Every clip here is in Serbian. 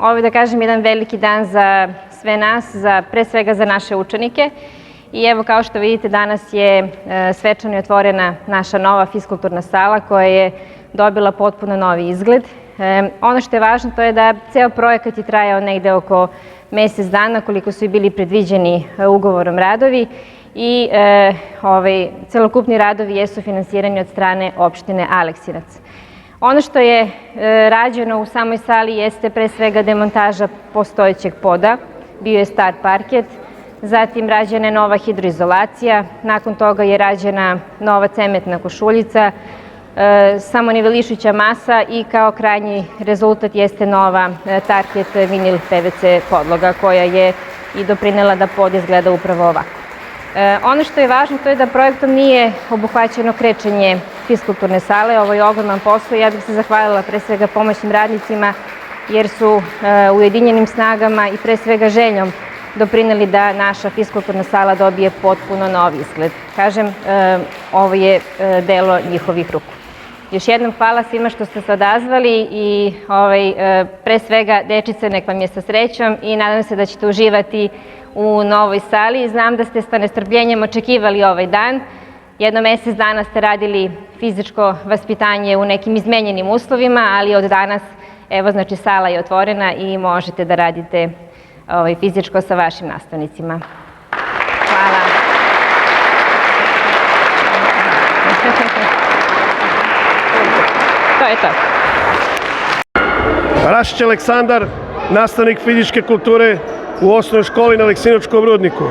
ovo je, da kažem, jedan veliki dan za sve nas, pre svega za naše učenike. I evo, kao što vidite, danas je svečano otvorena naša nova fiskulturna sala koja je dobila potpuno novi izgled. Ono što je važno to je da ceo projekat je trajao negde oko mesec dana, koliko su i bili predviđeni ugovorom radovi, i celokupni radovi jesu finansirani od strane opštine Aleksinac. Ono što je rađeno u samoj sali jeste pre svega demontaža postojećeg poda, bio je star parket, zatim rađena je nova hidroizolacija, nakon toga je rađena nova cementna košuljica, samonivelišuća masa i kao krajnji rezultat jeste nova tarket vinil PVC podloga koja je i doprinela da pod izgleda upravo ovako. Ono što je važno to je da projektom nije obuhvaćeno krečenje fiskulturne sale, ovo je ogroman posao i ja bih se zahvalila pre svega pomoćnim radnicima jer su ujedinjenim snagama i pre svega željom doprineli da naša fiskulturna sala dobije potpuno novi izgled. Kažem, ovo je delo njihovih ruku. Još jednom hvala svima što ste se odazvali i pre svega dečice nek vam je sa srećom i nadam se da ćete uživati u novoj sali. Znam da ste sa nestrpljenjem očekivali ovaj dan. Jedno mesec dana ste radili fizičko vaspitanje u nekim izmenjenim uslovima, ali od danas, evo, znači sala je otvorena i možete da radite fizičko sa vašim nastavnicima. Hvala. To je to. Rašić Aleksandar, nastavnik fizičke kulture u osnovnoj školi na Aleksinačkom rudniku.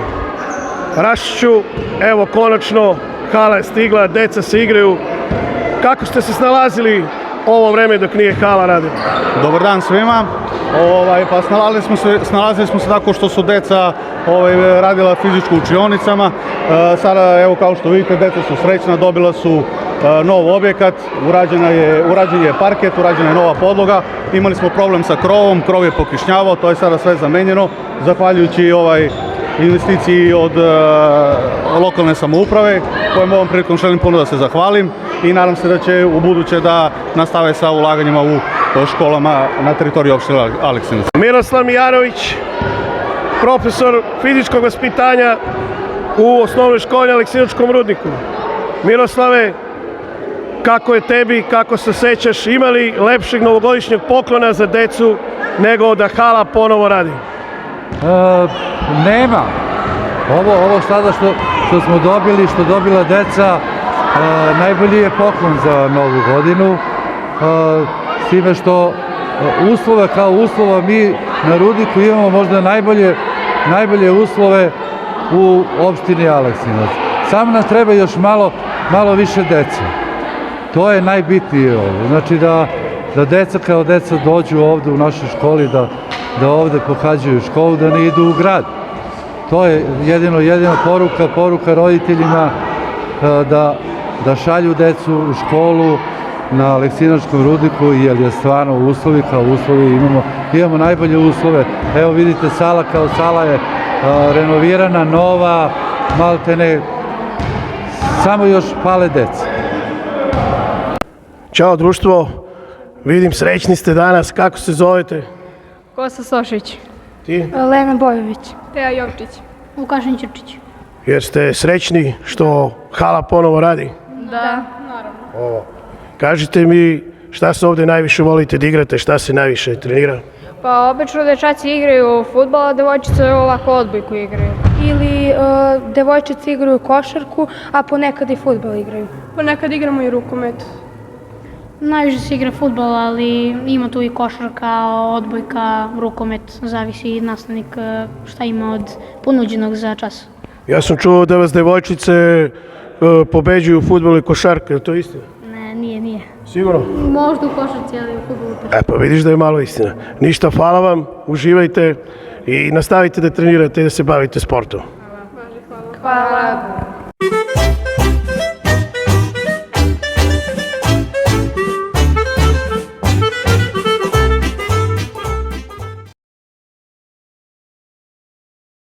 Rašiću, evo konačno hala je stigla, deca se igraju. Kako ste se snalazili ovo vreme dok nije hala radila? Dobar dan svima. Pa snalazili smo se tako što su deca radila fizičku učionicama. Sada, evo kao što vidite, deca su srećna, dobila su nov objekat, urađen je parket, urađena je nova podloga. Imali smo problem sa krovom, krov je pokišnjavao, to je sada sve zamenjeno, zahvaljujući investiciji od lokalne samouprave, kojem ovom prilikom želim puno da se zahvalim i nadam se da će u buduće da nastave sa ulaganjima u školama na teritoriji opštine Aleksinac. Miroslav Mijanović, profesor fizičkog vaspitanja u osnovnoj školi na Aleksinačkom rudniku. Miroslave, kako je tebi, kako se sećaš, ima li lepšeg novogodišnjeg poklona za decu nego da hala ponovo radi? Nema. Ovo sada što smo dobili, što dobila deca, najbolji je poklon za novu godinu. S time što uslove kao uslova mi na rudniku imamo možda najbolje uslove u opštini Aleksinac. Samo nam treba još malo više dece. To je najbitnije ovo. Znači da deca kao deca dođu ovde u našoj školi, da ovde pohađaju školu, da ne idu u grad. To je jedina poruka roditeljima da šalju decu u školu na Aleksinačkom rudniku, jer je stvarno uslovi kao uslovi imamo najbolje uslove. Evo vidite, sala kao sala je renovirana, nova, maltene, samo još pale deca. Ćao društvo, vidim srećni ste danas, kako se zovete? Kosta Sošić. Ti? Lena Bojović. Teja Jovčić. Vukašin Ćurčić. Jeste srećni što hala ponovo radi? Da, naravno. Kažite mi šta se ovde najviše volite da igrate, šta se najviše trenira? Pa obično dečaci igraju fudbal, a devojčice ovako odbojku igraju. Ili devojčice igraju košarku, a ponekad i fudbal igraju. Ponekad igramo i rukomet. Najviše se igra fudbal, ali ima tu i košarka, odbojka, rukomet, zavisi nastavnik šta ima od ponuđenog za čas. Ja sam čuo da vas devojčice pobeđuju u fudbalu i košarku, je to istina? Ne, nije. Sigurno? Možda u košarci, ali u fudbalu. Pa vidiš da je malo istina. Ništa, hvala vam, uživajte i nastavite da trenirate i da se bavite sportom. Hvala.